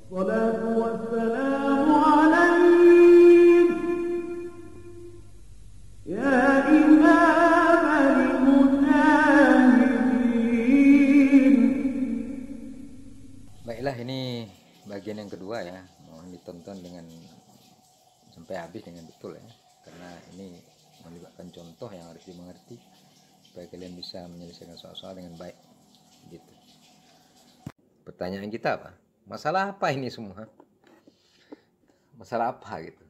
الصلاة والسلام عليك يا إمام المجاهدين. Baiklah, ini bagian yang kedua ya. Mohon ditonton dengan sampai habis dengan betul ya. Karena ini melibatkan contoh yang harus dimengerti supaya kalian bisa menyelesaikan soal-soal dengan baik. Gitu. Pertanyaan kita apa? Masalah apa ini semua? Masalah apa gitu?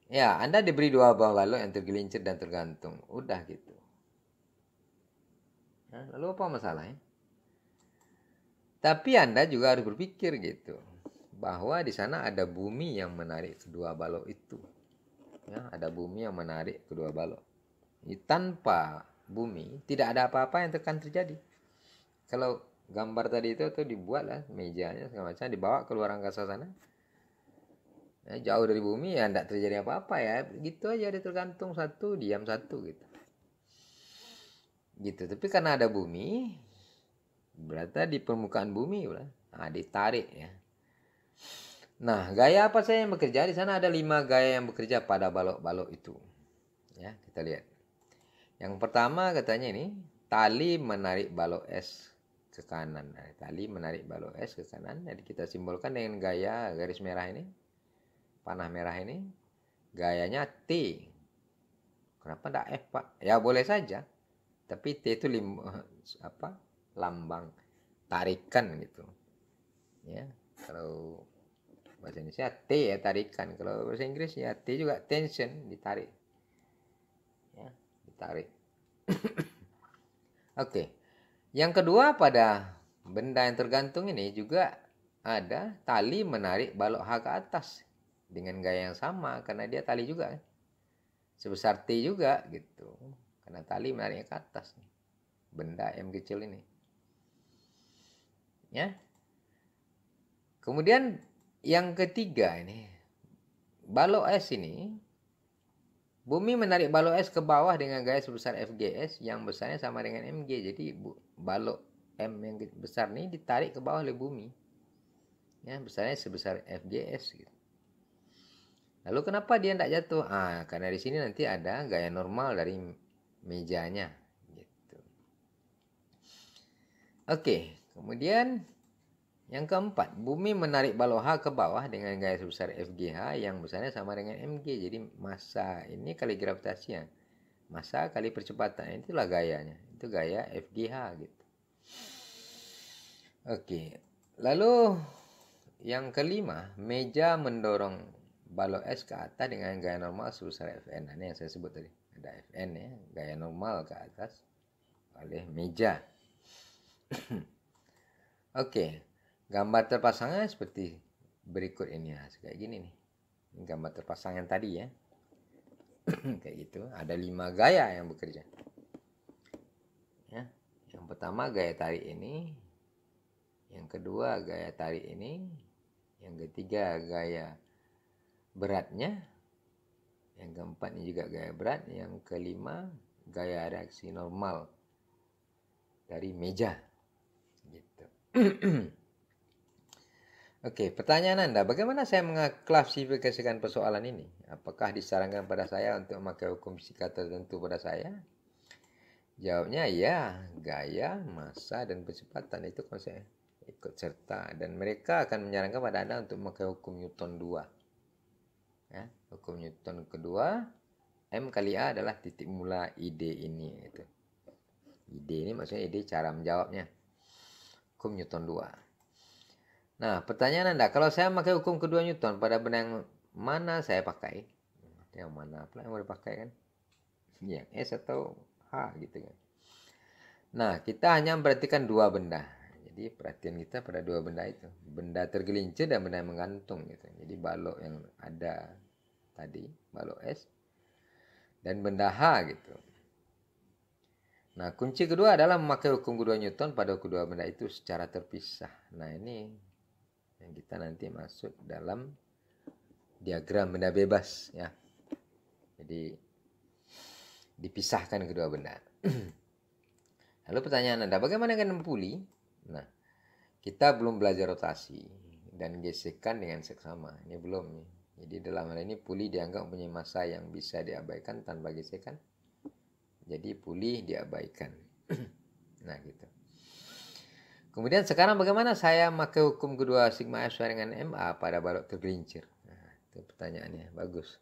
Ya, Anda diberi dua buah balok yang tergelincir dan tergantung. Udah gitu. Nah, lalu apa masalahnya? Tapi Anda juga harus berpikir gitu, bahwa di sana ada bumi yang menarik kedua balok itu. Ya, ada bumi yang menarik kedua balok. Tanpa bumi tidak ada apa-apa yang akan terjadi. Kalau gambar tadi itu tuh dibuat lah mejanya segala macam, dibawa ke luar angkasa sana. Ya, jauh dari bumi ya tidak terjadi apa-apa ya. Gitu aja, dia tergantung satu, diam satu gitu. Gitu. Tapi karena ada bumi, berarti di permukaan bumi ditarik ya. Nah, gaya apa saja yang bekerja? Di sana ada 5 gaya yang bekerja pada balok-balok itu. Ya, kita lihat. Yang pertama katanya ini, tali menarik balok es ke kanan. Nah, tali menarik balok es ke kanan. Jadi kita simbolkan dengan gaya garis merah ini. Panah merah ini. Gayanya T. Kenapa tidak F, Pak? Ya, boleh saja. Tapi T itu lambang tarikan gitu. Ya, kalau bahasa Indonesia T ya tarikan. Kalau bahasa Inggris ya T juga tension, ditarik. Ya, ditarik. Oke. Yang kedua, pada benda yang tergantung ini juga ada tali menarik balok H ke atas dengan gaya yang sama karena dia tali juga kan. Sebesar T juga gitu. Karena tali menariknya ke atas nih. Benda M kecil ini. Ya. Kemudian yang ketiga ini, balok es ini, bumi menarik balok es ke bawah dengan gaya sebesar FGS yang besarnya sama dengan MG. Jadi balok M yang besar ini ditarik ke bawah oleh bumi. Ya, besarnya sebesar FGS gitu. Lalu kenapa dia tidak jatuh? Karena di sini nanti ada gaya normal dari mejanya gitu. Oke, kemudian yang keempat, bumi menarik balok H ke bawah dengan gaya sebesar FGH yang besarnya sama dengan MG. Jadi massa ini kali gravitasinya. Massa kali percepatan, itulah gayanya. Itu gaya FGH gitu. Oke. Lalu yang kelima, meja mendorong balok es ke atas dengan gaya normal sebesar Fn. Ini yang saya sebut tadi. Ada Fn ya, gaya normal ke atas oleh meja. Oke. Gambar terpasangnya seperti berikut ini ya, kayak gini nih. Ini gambar terpasang yang tadi ya. Kayak gitu, ada 5 gaya yang bekerja. Ya. Yang pertama gaya tarik ini, yang kedua gaya tarik ini, yang ketiga gaya beratnya, yang keempat ini juga gaya berat, yang kelima gaya reaksi normal dari meja. Gitu. Oke, pertanyaan Anda, bagaimana saya mengklasifikasikan persoalan ini? Apakah disarankan pada saya untuk memakai hukum fisika tertentu pada saya? Jawabnya ya, gaya, massa, dan percepatan itu konsep ikut serta. Dan mereka akan menyarankan pada Anda untuk memakai hukum Newton 2. Ya, hukum Newton kedua, M kali A adalah titik mula ide ini. Itu. Ide ini maksudnya ide cara menjawabnya. Hukum Newton 2. Nah, pertanyaan Anda, kalau saya memakai hukum kedua Newton, pada benda yang mana saya pakai? Yang mana pula yang mau dipakai kan? Yang S atau H gitu kan. Nah, kita hanya memperhatikan dua benda. Jadi perhatian kita pada dua benda itu. Benda tergelincir dan benda yang menggantung gitu. Jadi balok yang ada tadi, balok S. Dan benda H gitu. Nah, kunci kedua adalah memakai hukum kedua Newton pada kedua benda itu secara terpisah. Nah, ini yang kita nanti masuk dalam diagram benda bebas ya. Jadi dipisahkan kedua benda. Lalu pertanyaan Anda, bagaimana dengan puli? Nah, kita belum belajar rotasi. dan gesekan dengan seksama. Ini belum nih. Jadi dalam hal ini pulih dianggap mempunyai massa yang bisa diabaikan tanpa gesekan. Jadi pulih diabaikan. Nah gitu. Kemudian sekarang bagaimana saya memakai hukum kedua sigma F sama dengan MA pada balok tergelincir? Nah, itu pertanyaannya. Bagus.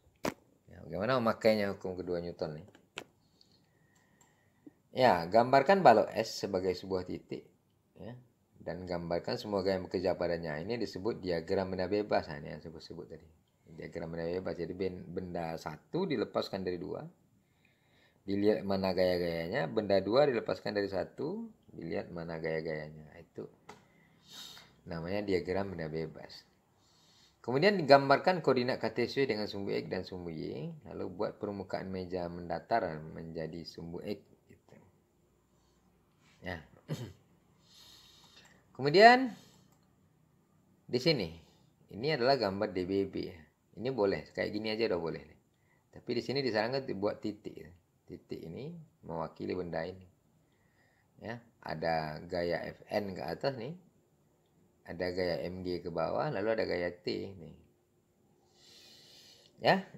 Ya, bagaimana memakainya hukum kedua Newton nih? Ya, gambarkan balok S sebagai sebuah titik. Ya, dan gambarkan semua gaya yang bekerja padanya. Ini disebut diagram benda bebas. Nah, ini yang saya sebut tadi. Diagram benda bebas. Jadi benda satu dilepaskan dari dua. Dilihat mana gaya-gayanya. Benda dua dilepaskan dari satu. Dilihat mana gaya-gayanya. Itu namanya diagram benda bebas. Kemudian digambarkan koordinat kartesius dengan sumbu X dan sumbu Y. Lalu buat permukaan meja mendatar menjadi sumbu X. Gitu. Ya. Kemudian di sini. Ini adalah gambar DBB. Ini boleh. Kayak gini aja udah boleh. Tapi di sini disarankan dibuat titik. Titik ini mewakili benda ini. Ya, ada gaya Fn ke atas nih. Ada gaya Mg ke bawah, lalu ada gaya T nih. Ya.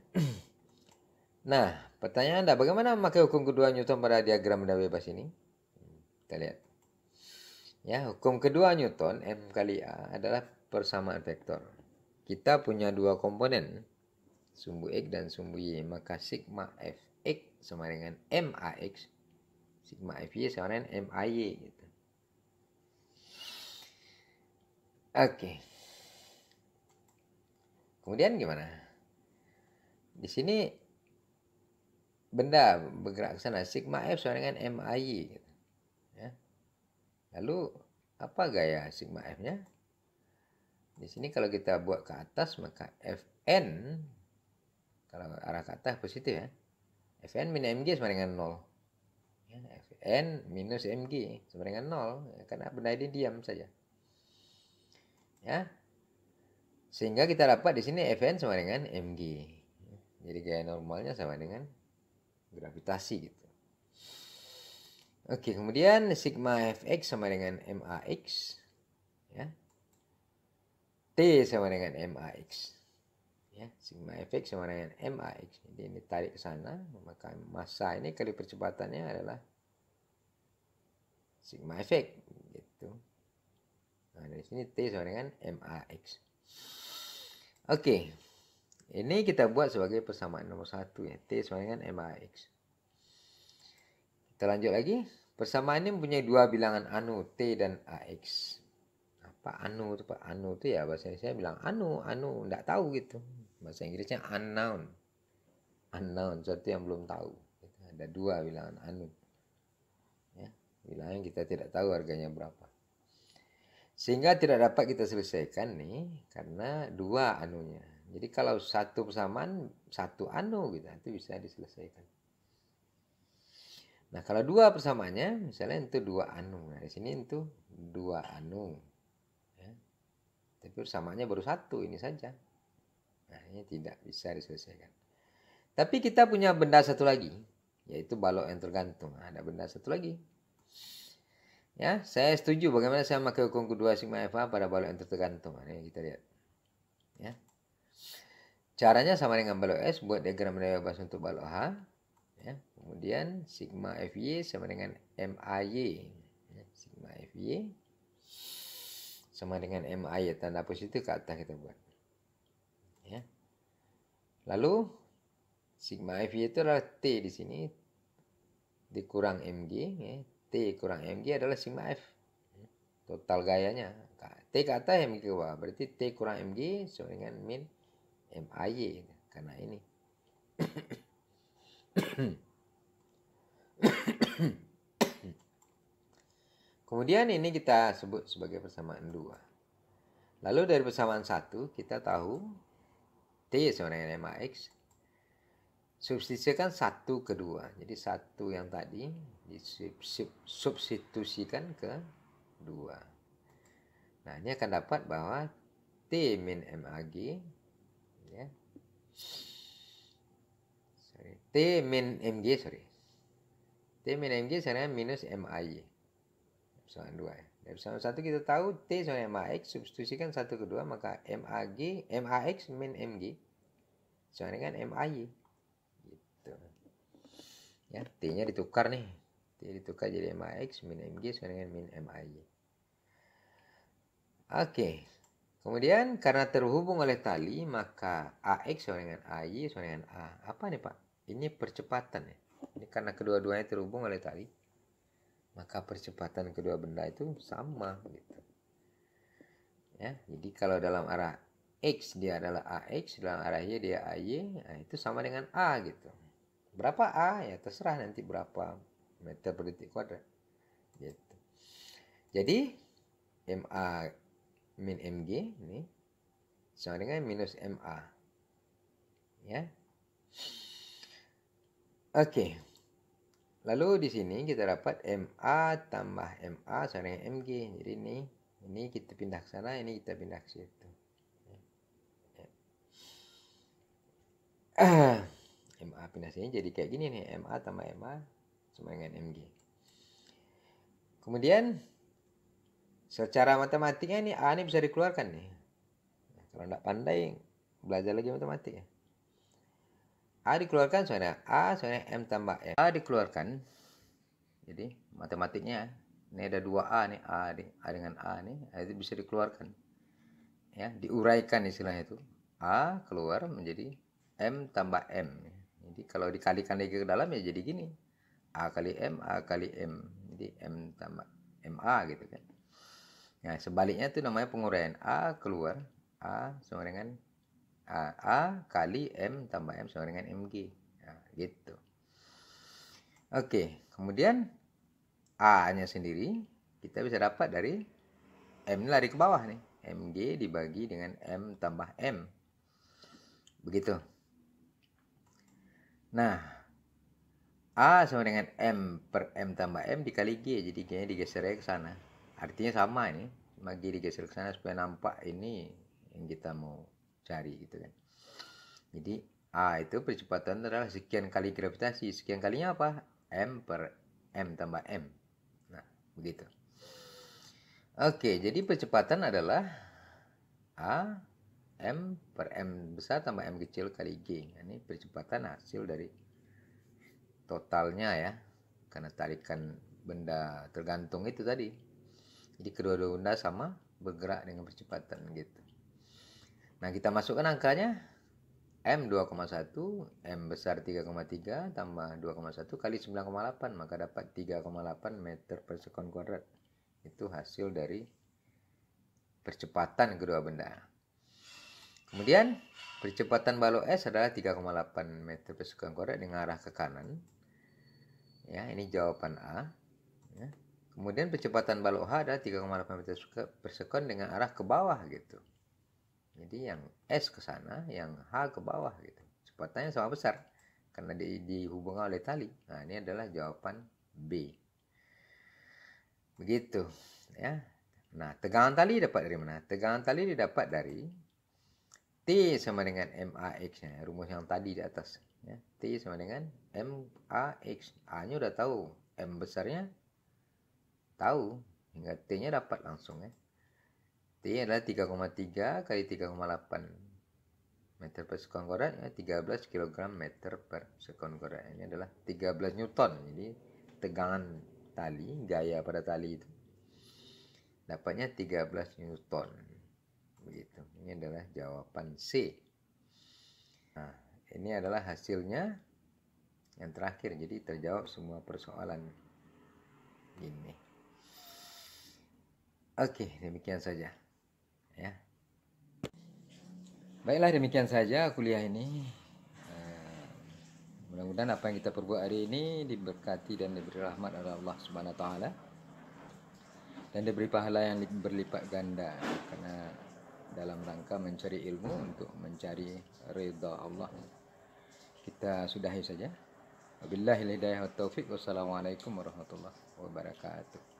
Nah, pertanyaan Anda, bagaimana memakai hukum kedua Newton pada diagram benda bebas ini? Kita lihat. Ya, hukum kedua Newton M kali A adalah persamaan vektor. Kita punya dua komponen, sumbu X dan sumbu Y, maka sigma Fx sama dengan MAX, sigma Fy sama dengan MAY gitu. Oke. Kemudian gimana? Di sini benda bergerak ke sana, sigma F sama dengan MAY gitu. Ya. Lalu apa gaya sigma F-nya? Di sini kalau kita buat ke atas maka Fn kalau arah ke atas positif ya. Fn minus Mg sama dengan 0. Ya, Fn minus Mg sama dengan 0 karena benda ini diam saja. Ya. Sehingga kita dapat di sini Fn sama dengan Mg. Jadi gaya normalnya sama dengan gravitasi gitu. Oke, kemudian sigma Fx sama dengan MAX. Ya. T sama dengan MAX. Ya, sigma Fx sama dengan MAX. Jadi ini tarik ke sana, maka massa ini kali percepatannya adalah sigma Fx gitu. Nah, dari sini T sama dengan MAX. Oke. Ini kita buat sebagai persamaan nomor 1 ya, T sama dengan MAX. Kita lanjut lagi. Persamaan ini mempunyai dua bilangan anu, T dan AX. Apa anu itu Pak? Anu itu ya bahasa Indonesia bilang anu, enggak tahu gitu. Bahasa Inggrisnya unknown. Unknown, sesuatu yang belum tahu. Ada dua bilangan anu. Ya, bilangan kita tidak tahu harganya berapa. Sehingga tidak dapat kita selesaikan nih karena dua anunya. Jadi kalau satu persamaan, satu anu gitu, itu bisa diselesaikan. Nah, kalau dua persamaannya, misalnya itu dua anu. Nah, di sini itu dua anu. Ya. Tapi persamaannya baru satu, ini saja. Nah, ini tidak bisa diselesaikan. Tapi kita punya benda satu lagi, yaitu balok yang tergantung. Nah, ada benda satu lagi. Ya, saya setuju bagaimana saya memakai hukum kedua sigma FA pada balok yang tergantung. Nah, ini kita lihat. Ya. Caranya sama dengan balok S, buat diagram benda bebas untuk balok H. Ya, kemudian sigma Fy sama dengan MAY. Ya, sigma Fy sama dengan MAY, tanda positif ke atas kita buat. Ya. Lalu sigma Fy itu adalah T di sini dikurang Mg. Ya. T kurang Mg adalah sigma F. Total gayanya. T ke atas, Mg ke bawah. Berarti T kurang Mg sama dengan min MAY. Karena ini. Kemudian ini kita sebut sebagai persamaan 2. Lalu dari persamaan 1 kita tahu T sama dengan MAX. Substitusikan 1 ke 2. Jadi 1 yang tadi disubstitusikan ke 2. Nah, ini akan dapat bahwa T min MAG ya. T min Mg T min Mg sama minus MAY. Persamaan 2 ya. Dari sama 1 kita tahu T sama dengan MAX, substitusikan 1 ke 2, maka MAX min MG sama dengan MAY. Gitu. Ya, T-nya ditukar nih. T ditukar jadi MAX min MG sama dengan min MAY. Oke. Kemudian karena terhubung oleh tali, maka AX sama dengan AY sama dengan A. Apa nih Pak? Ini percepatan ya. Ini karena kedua-duanya terhubung oleh tali, maka percepatan kedua benda itu sama gitu. Ya, jadi kalau dalam arah X dia adalah AX, dalam arah Y dia AY, nah itu sama dengan A gitu. Berapa A? Ya terserah nanti berapa meter per detik kuadrat. Gitu. Jadi MA min MG ini sama dengan minus MA. Ya. Oke. Lalu di sini kita dapat MA tambah MA sama dengan MG. Jadi ini kita pindah ke sana, ini kita pindah ke situ. MA pindah sini jadi kayak gini nih, MA tambah MA sama dengan MG. Kemudian secara matematiknya ini A ini bisa dikeluarkan nih. Kalau tidak pandai, belajar lagi matematik ya. A dikeluarkan sama dengan A sama dengan M tambah M. A dikeluarkan, jadi matematiknya ini ada 2A nih, A dengan A nih, itu bisa dikeluarkan. Ya, diuraikan istilahnya itu. A keluar menjadi M tambah M. Jadi kalau dikalikan lagi ke dalam ya jadi gini. A kali M, A kali M. Jadi M tambah MA gitu kan. Nah, sebaliknya itu namanya penguraian. A keluar, A sama dengan A kali M tambah M sama dengan MG. Nah, gitu. Oke, kemudian A-nya sendiri kita bisa dapat dari M ini lari ke bawah nih. MG dibagi dengan M tambah M. Begitu. Nah, A sama dengan M per M tambah M dikali G. Jadi G-nya digeser ke sana. Artinya sama ini. Cuma G digeser ke sana supaya nampak ini yang kita mau cari gitu kan. Jadi A itu percepatan adalah sekian kali gravitasi. Sekian kalinya apa? M per M tambah M. Nah, begitu. Oke, jadi percepatan adalah A M per M besar tambah M kecil kali G. Ini percepatan hasil dari totalnya ya. Karena tarikan benda tergantung itu tadi. Jadi kedua-dua benda sama bergerak dengan percepatan gitu. Nah, kita masukkan angkanya. M 2,1, M besar 3,3 tambah 2,1 kali 9,8, maka dapat 3,8 meter per sekon kuadrat. Itu hasil dari percepatan kedua benda. Kemudian percepatan balok S adalah 3,8 meter per sekon kuadrat dengan arah ke kanan. Ya, ini jawaban A. Ya. Kemudian percepatan balok H adalah 3,8 meter per sekon dengan arah ke bawah gitu. Jadi yang S ke sana, yang H ke bawah gitu. Kecepatannya sama besar karena dihubungkan oleh tali. Nah, ini adalah jawaban B. Begitu, ya. Nah, tegangan tali dapat dari mana? Tegangan tali didapat dari T sama dengan MAX-nya, rumus yang tadi di atas. Ya. T sama dengan MAX. A-nya udah tahu, M besarnya tahu, hingga T-nya dapat langsung ya. T adalah 3,3 kali 3,8 meter per sekon kuadrat, ya, 13 kg meter per sekon kuadrat. Ini adalah 13 Newton. Jadi tegangan tali, gaya pada tali itu dapatnya 13 Newton. Begitu. Ini adalah jawaban C. Nah, ini adalah hasilnya yang terakhir. Jadi terjawab semua persoalan ini. Oke, demikian saja. Ya. Baiklah, demikian saja kuliah ini. Mudah-mudahan apa yang kita perbuat hari ini diberkati dan diberi rahmat oleh Allah Subhanahu wa taala dan diberi pahala yang berlipat ganda karena dalam rangka mencari ilmu untuk mencari ridha Allah. Kita sudahi saja. Wabillahi hidayah wa taufik. Wassalamualaikum warahmatullahi wabarakatuh.